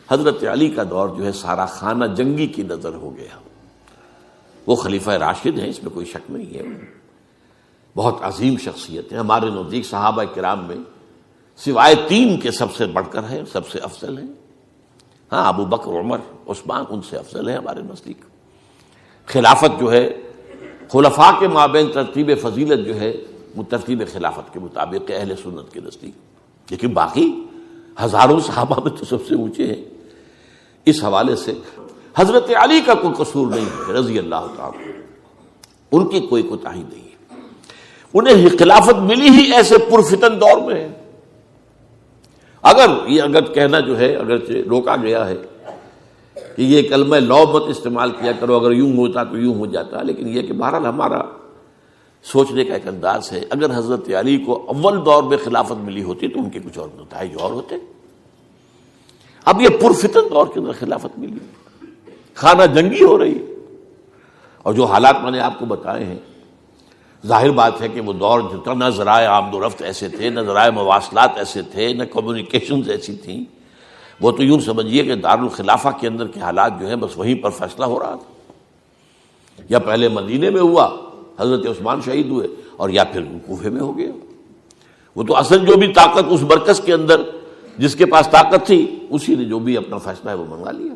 حضرت علی کا دور جو ہے سارا خانہ جنگی کی نظر ہو گیا. وہ خلیفہ راشد ہیں، اس میں کوئی شک نہیں ہے، بہت عظیم شخصیت ہے. ہمارے نزدیک صحابہ کرام میں سوائے 3 کے سب سے بڑھ کر ہے، سب سے افضل ہیں. ہاں، ابو بکر، عمر، عثمان ان سے افضل ہے ہمارے نزدیک. خلافت جو ہے خلفاء کے مابین ترتیب فضیلت جو ہے وہ ترتیب خلافت کے مطابق اہل سنت کے نزدیک، لیکن باقی ہزاروں صحابہ میں تو سب سے اونچے ہیں. اس حوالے سے حضرت علی کا کوئی قصور نہیں ہے رضی اللہ تعالی، ان کی کوئی کوتاہی نہیں ہے. انہیں خلافت ملی ہی ایسے پرفتن دور میں ہے. اگر کہنا جو ہے اگرچہ روکا گیا ہے کہ یہ کلمہ لو مت استعمال کیا کرو، اگر یوں ہوتا تو یوں ہو جاتا، لیکن یہ کہ بہرحال ہمارا سوچنے کا ایک انداز ہے. اگر حضرت علی کو اول دور میں خلافت ملی ہوتی تو ان کے کچھ اور نتائج اور ہوتے. اب یہ پرفتن دور کے اندر خلافت ملی، خانہ جنگی ہو رہی، اور جو حالات میں نے آپ کو بتائے ہیں، ظاہر بات ہے کہ وہ دور نہ ذرائع آمد و رفت ایسے تھے، نہ ذرائع مواصلات ایسے تھے، نہ کمیونیکیشنز ایسی تھیں. وہ تو یوں سمجھیے کہ دارالخلافہ کے اندر کے حالات جو ہیں بس وہیں پر فیصلہ ہو رہا تھا. یا پہلے مدینے میں ہوا، حضرت عثمان شہید ہوئے، اور یا پھر کوفے میں ہو گیا. وہ تو اصل جو بھی طاقت اس مرکز کے اندر جس کے پاس طاقت تھی، اسی نے جو بھی اپنا فیصلہ ہے وہ منوا لیا.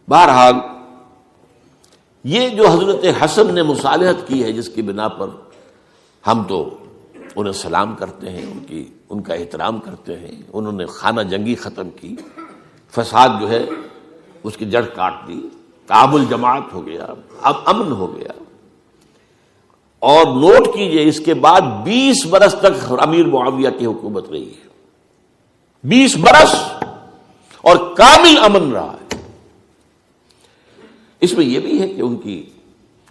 بہرحال یہ جو حضرت حسن نے مصالحت کی ہے، جس کی بنا پر ہم تو انہیں سلام کرتے ہیں، ان کا احترام کرتے ہیں. انہوں نے خانہ جنگی ختم کی، فساد جو ہے اس کی جڑ کاٹ دی، تعامل جماعت ہو گیا، اب امن ہو گیا. اور نوٹ کیجئے اس کے بعد 20 برس تک امیر معاویہ کی حکومت رہی ہے. 20 برس اور کامل امن رہا ہے. اس میں یہ بھی ہے کہ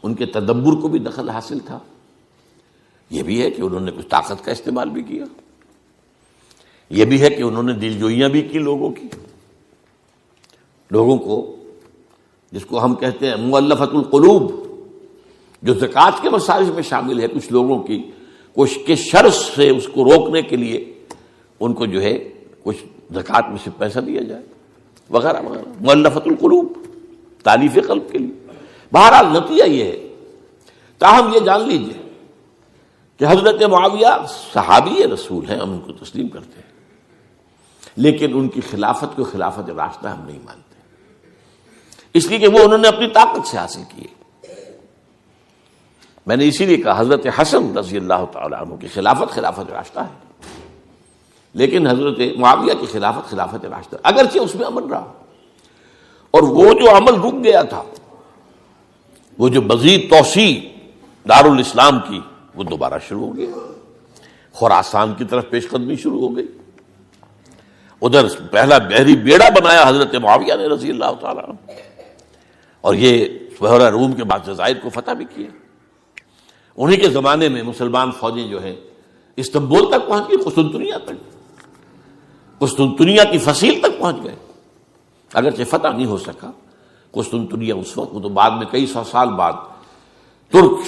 ان کے تدبر کو بھی دخل حاصل تھا. یہ بھی ہے کہ انہوں نے کچھ طاقت کا استعمال بھی کیا. یہ بھی ہے کہ انہوں نے دل جوئیاں بھی کی لوگوں کو جس کو ہم کہتے ہیں مؤلفۃ القلوب، جو زکوٰۃ کے مسائل میں شامل ہے. کچھ لوگوں کی کوشش کے شر سے اس کو روکنے کے لیے ان کو جو ہے کچھ زکوٰۃ میں سے پیسہ دیا جائے وغیرہ وغیرہ، مؤلفۃ القلوب، تالیف قلب کے لیے. بہرحال نتیجہ یہ ہے. تاہم یہ جان لیجئے کہ حضرت معاویہ صحابی رسول ہیں، ہم ان کو تسلیم کرتے ہیں، لیکن ان کی خلافت کو خلافت راشدہ ہم نہیں مانتے، اس لیے کہ وہ انہوں نے اپنی طاقت سے حاصل کی ہے. میں نے اسی لیے کہا حضرت حسن رضی اللہ تعالیٰ عنہ کی خلافت خلافت راشدہ ہے، لیکن حضرت معاویہ کی خلافت خلافت راشدہ، اگرچہ اس میں امن رہا. اور وہ جو عمل رک گیا تھا، وہ جو مزید توسیع دارالاسلام کی، وہ دوبارہ شروع ہو گیا. خراسان کی طرف پیش قدمی شروع ہو گئی. ادھر پہلا بحری بیڑا بنایا حضرت معاویہ نے رضی اللہ تعالیٰ عنہ، اور یہ بحیرہ روم کے بعد جزائر کو فتح بھی کیا. انہی کے زمانے میں مسلمان فوجیں جو ہیں استنبول تک پہنچ گئی، قسطنطنیہ کی فصیل تک پہنچ گئے. اگرچہ فتح نہیں ہو سکا قسطنطنیہ اس وقت، وہ تو بعد میں کئی 100 سال بعد ترک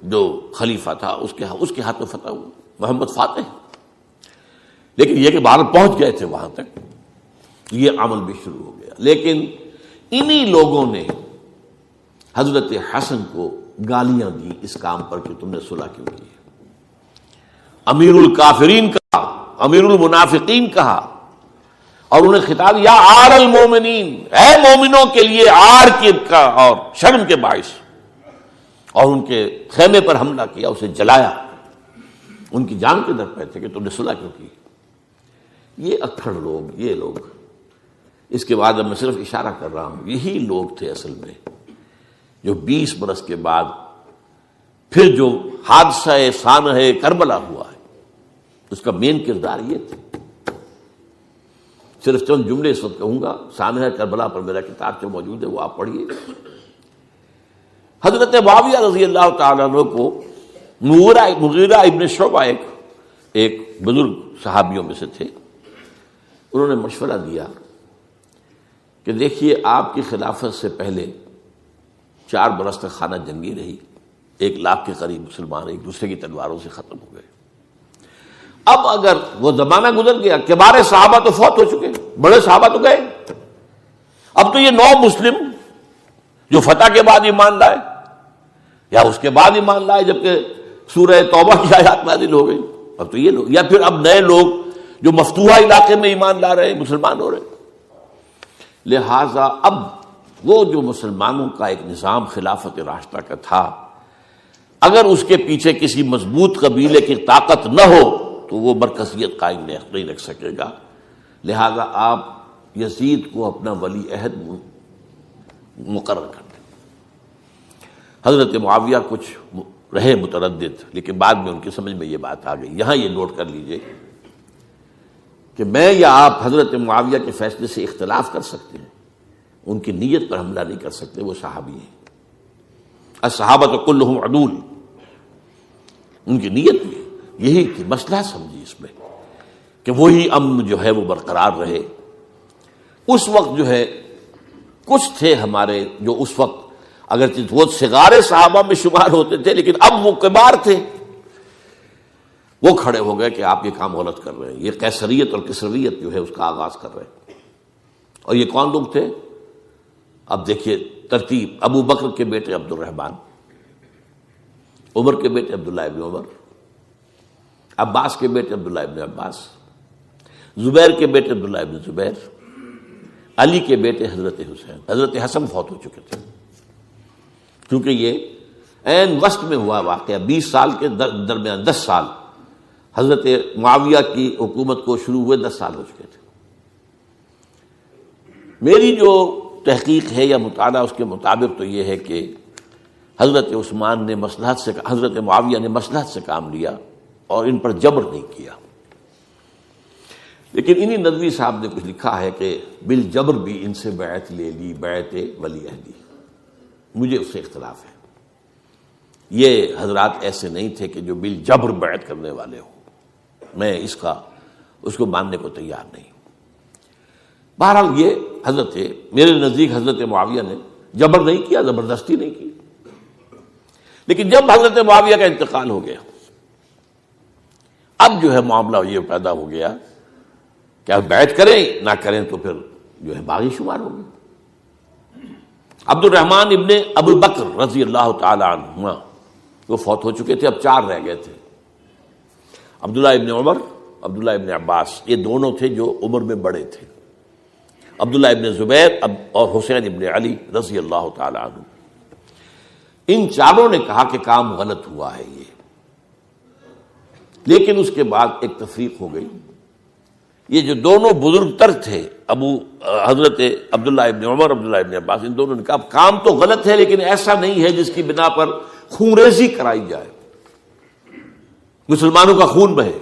جو خلیفہ تھا اس کے ہاتھوں فتح ہوا، محمد فاتح. لیکن یہ کہ باہر پہنچ گئے تھے وہاں تک، یہ عمل بھی شروع ہو گیا. لیکن انہی لوگوں نے حضرت حسن کو گالیاں دی اس کام پر کہ تم نے صلح کیوں کی. امیر الکافرین کہا، امیر المنافقین کہا، اور انہیں خطاب یا آر المومنین، اے مومنوں کے لیے آر کی کا اور شرم کے باعث، اور ان کے خیمے پر حملہ کیا، اسے جلایا. ان کی جان کے در پہ تھے کہ تم نے صلح کیوں کی. یہ اکھڑ لوگ، یہ لوگ، اس کے بعد میں صرف اشارہ کر رہا ہوں، یہی لوگ تھے اصل میں جو 20 برس کے بعد پھر جو حادثہ سانحہ کربلا ہوا ہے اس کا مین کردار یہ تھے. صرف چند جملے اس وقت کہوں گا. سانحہ کربلا پر میرا کتاب جو موجود ہے وہ آپ پڑھیے. حضرت معاویہ رضی اللہ تعالیٰ عنہ کو مغیرہ ابن شعبہ ایک بزرگ صحابیوں میں سے تھے، انہوں نے مشورہ دیا کہ دیکھیے آپ کی خلافت سے پہلے 4 برس تک خانہ جنگی رہی، 1 لاکھ کے قریب مسلمان ایک دوسرے کی تلواروں سے ختم ہو گئے۔ اب اگر وہ زمانہ گزر گیا، کبار صحابہ تو فوت ہو چکے، بڑے صحابہ تو گئے، اب تو یہ 9 مسلم جو فتح کے بعد ایمان لائے یا اس کے بعد ایمان لائے جبکہ سورہ توبہ کی آیات نازل ہو گئی، اب تو یہ لوگ، یا پھر اب نئے لوگ جو مفتوحہ علاقے میں ایمان لا رہے ہیں، مسلمان ہو رہے ہیں۔ لہذا اب وہ جو مسلمانوں کا ایک نظام خلافت راشدہ کا تھا، اگر اس کے پیچھے کسی مضبوط قبیلے کی طاقت نہ ہو تو وہ مرکزیت قائم نہیں رکھ سکے گا۔ لہذا آپ یزید کو اپنا ولی عہد مقرر کر دیں۔ حضرت معاویہ کچھ رہے متردد، لیکن بعد میں ان کی سمجھ میں یہ بات آ گئی۔ یہاں یہ نوٹ کر لیجئے کہ میں یا آپ حضرت معاویہ کے فیصلے سے اختلاف کر سکتے ہیں، ان کی نیت پر حملہ نہیں کر سکتے، وہ صحابی ہیں۔ الصحابۃ کلھم عدول، ان کی نیت یہی تھی، مسئلہ سمجھی اس میں کہ وہی امن جو ہے وہ برقرار رہے۔ اس وقت جو ہے کچھ تھے ہمارے جو اس وقت اگرچہ وہ صغار صحابہ میں شمار ہوتے تھے، لیکن اب وہ کبار تھے، وہ کھڑے ہو گئے کہ آپ یہ کام غلط کر رہے ہیں، یہ قیصریت اور کسرویت جو ہے اس کا آغاز کر رہے ہیں۔ اور یہ کون لوگ تھے؟ اب دیکھیے ترتیب: ابو بکر کے بیٹے عبد الرحمن، عمر کے بیٹے عبداللہ ابن عمر، عباس کے بیٹے عبداللہ ابن عباس، زبیر کے بیٹے عبداللہ ابن زبیر، علی کے بیٹے حضرت حسین۔ حضرت حسن فوت ہو چکے تھے کیونکہ یہ عین وسط میں ہوا واقعہ، 20 سال کے درمیان 10 سال حضرت معاویہ کی حکومت کو شروع ہوئے 10 سال ہو چکے تھے۔ میری جو تحقیق ہے یا مطالعہ اس کے مطابق تو یہ ہے کہ حضرت عثمان نے مصلحت سے، حضرت معاویہ نے مصلحت سے کام لیا اور ان پر جبر نہیں کیا۔ لیکن انہی ندوی صاحب نے کچھ لکھا ہے کہ بالجبر بھی ان سے بیعت لے لی، بیعت ولی عہدی۔ مجھے اس سے اختلاف ہے، یہ حضرات ایسے نہیں تھے کہ جو بالجبر بیعت کرنے والے ہوں، میں اس کو ماننے کو تیار نہیں ہوں۔ بہرحال یہ حضرت، میرے نزدیک حضرت معاویہ نے جبر نہیں کیا، زبردستی نہیں کی۔ لیکن جب حضرت معاویہ کا انتقال ہو گیا، اب جو ہے معاملہ یہ پیدا ہو گیا کہ اب بیعت کریں نہ کریں تو پھر جو ہے باغی شمار ہوگی۔ عبد الرحمن ابن ابو بکر رضی اللہ تعالی عنہما وہ فوت ہو چکے تھے، اب 4 رہ گئے تھے، عبداللہ ابن عمر، عبداللہ ابن عباس، یہ دونوں تھے جو عمر میں بڑے تھے، عبداللہ ابن زبیر اور حسین ابن علی رضی اللہ تعالی عنہ۔ ان چاروں نے کہا کہ کام غلط ہوا ہے یہ، لیکن اس کے بعد ایک تفریق ہو گئی۔ یہ جو دونوں بزرگ تر تھے، حضرت عبداللہ ابن عمر، عبداللہ ابن عباس، ان دونوں نے کہا کام تو غلط ہے لیکن ایسا نہیں ہے جس کی بنا پر خونریزی کرائی جائے، مسلمانوں کا خون بہے،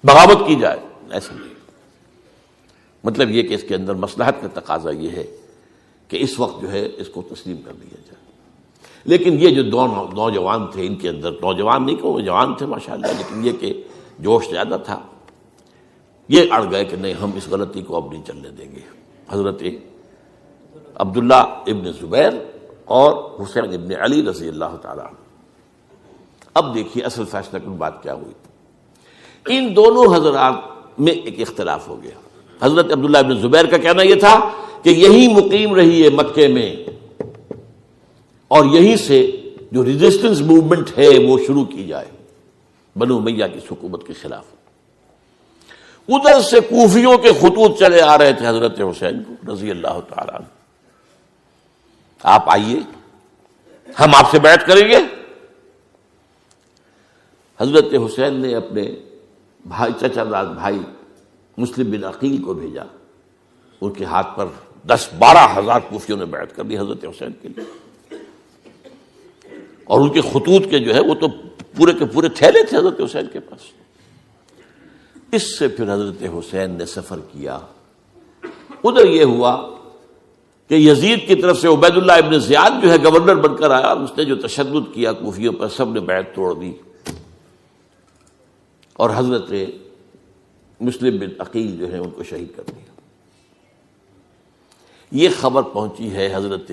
بغاوت کی جائے، ایسا نہیں۔ مطلب یہ کہ اس کے اندر مصلحت کا تقاضا یہ ہے کہ اس وقت جو ہے اس کو تسلیم کر دیا جائے۔ لیکن یہ جو دو نوجوان تھے، ان کے اندر، نوجوان نہیں کہ وہ جوان تھے ماشاءاللہ، لیکن یہ کہ جوش زیادہ تھا، یہ اڑ گئے کہ نہیں، ہم اس غلطی کو اب نہیں چلنے دیں گے۔ حضرت عبداللہ ابن زبیر اور حسین ابن علی رضی اللہ تعالیٰ عنہ۔ اب دیکھیے اصل فیصلہ کن بات کیا ہوئی۔ ان دونوں حضرات میں ایک اختلاف ہو گیا۔ حضرت عبداللہ ابن زبیر کا کہنا یہ تھا کہ یہی مقیم رہیے مکے میں، اور یہیں سے جو ریزسٹنس موومنٹ ہے وہ شروع کی جائے بنو امیہ کی حکومت کے خلاف۔ ادھر سے کوفیوں کے خطوط چلے آ رہے تھے حضرت حسین کو رضی اللہ تعالیٰ عنہ، آپ آئیے، ہم آپ سے بیعت کریں گے۔ حضرت حسین نے اپنے بھائی، چچا داد بھائی مسلم بن عقیل کو بھیجا، ان کے ہاتھ پر 10-12 ہزار کوفیوں نے بیعت کر دی حضرت حسین کے لیے، اور ان کے خطوط کے جو ہے وہ تو پورے کے پورے تھیلے تھے حضرت حسین کے پاس۔ اس سے پھر حضرت حسین نے سفر کیا۔ ادھر یہ ہوا کہ یزید کی طرف سے عبید اللہ ابن زیاد جو ہے گورنر بن کر آیا، اس نے جو تشدد کیا کوفیوں پر، سب نے بیعت توڑ دی، اور حضرت مسلم بن عقیل جو ہے ان کو شہید کر دیا۔ یہ خبر پہنچی ہے حضرت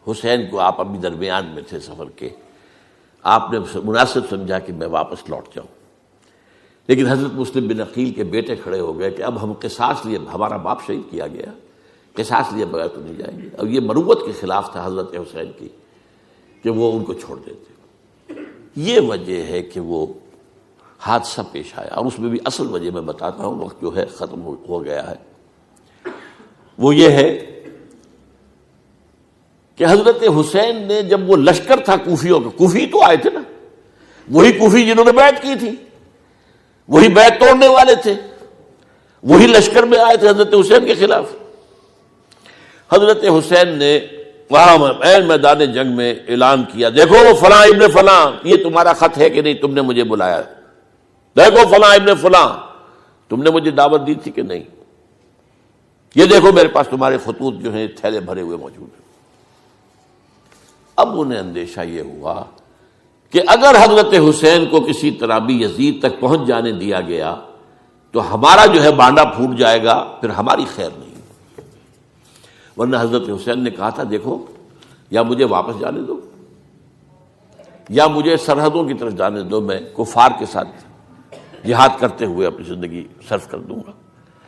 حسین کو آپ ابھی درمیان میں تھے سفر کے، آپ نے مناسب سمجھا کہ میں واپس لوٹ جاؤں، لیکن حضرت مسلم بن عقیل کے بیٹے کھڑے ہو گئے کہ اب ہم قصاص لیے، ہمارا باپ شہید کیا گیا، قصاص لیے بغیر تو نہیں جائیں گے۔ اور یہ مروت کے خلاف تھا حضرت حسین کی کہ وہ ان کو چھوڑ دیتے۔ یہ وجہ ہے کہ وہ حادثہ پیش آیا، اور اس میں بھی اصل وجہ میں بتاتا ہوں، وقت جو ہے ختم ہو گیا ہے۔ وہ یہ ہے کہ حضرت حسین نے جب وہ لشکر تھا کوفیوں کا، کوفی تو آئے تھے نا، وہی کوفی جنہوں نے بیعت کی تھی، وہی بیعت توڑنے والے تھے، وہی لشکر میں آئے تھے حضرت حسین کے خلاف۔ حضرت حسین نے وہاں عین میدان جنگ میں اعلان کیا، دیکھو فلاں ابن فلاں، یہ تمہارا خط ہے کہ نہیں، تم نے مجھے بلایا، دیکھو فلاں ابن فلاں، تم نے مجھے دعوت دی تھی کہ نہیں، یہ دیکھو میرے پاس تمہارے خطوط جو ہیں تھیلے بھرے ہوئے موجود ہیں۔ اب انہیں اندیشہ یہ ہوا کہ اگر حضرت حسین کو کسی طرح بھی یزید تک پہنچ جانے دیا گیا تو ہمارا جو ہے بانڈا پھوٹ جائے گا، پھر ہماری خیر نہیں۔ ورنہ حضرت حسین نے کہا تھا دیکھو یا مجھے واپس جانے دو یا مجھے سرحدوں کی طرف جانے دو، میں کفار کے ساتھ جہاد کرتے ہوئے اپنی زندگی صرف کر دوں گا،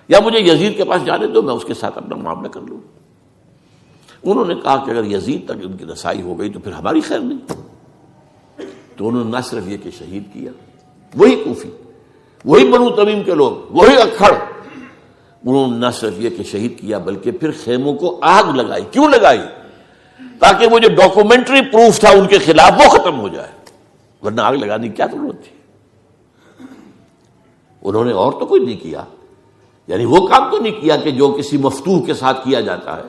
یا مجھے یزید کے پاس جانے دو، میں اس کے ساتھ اپنا معاملہ کر لوں۔ انہوں نے کہا کہ اگر یزید تک ان کی رسائی ہو گئی تو پھر ہماری خیر نہیں۔ تو انہوں نے نہ صرف یہ کہ شہید کیا، وہی کوفی، وہی بنو تمیم کے لوگ، وہی اکھڑ، انہوں نے نہ صرف یہ کہ شہید کیا بلکہ پھر خیموں کو آگ لگائی۔ کیوں لگائی؟ تاکہ وہ جو ڈاکومنٹری پروف تھا ان کے خلاف وہ ختم ہو جائے، ورنہ آگ لگانے کی کیا ضرورت تھی؟ انہوں نے اور تو کوئی نہیں کیا، یعنی وہ کام تو نہیں کیا کہ جو کسی مفتوح کے ساتھ کیا جاتا ہے۔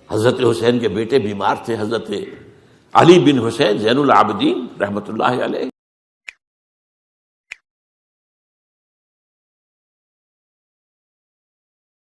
حضرت حسین کے بیٹے بیمار تھے، حضرت علی بن حسین زین العابدین رحمۃ اللہ علیہ،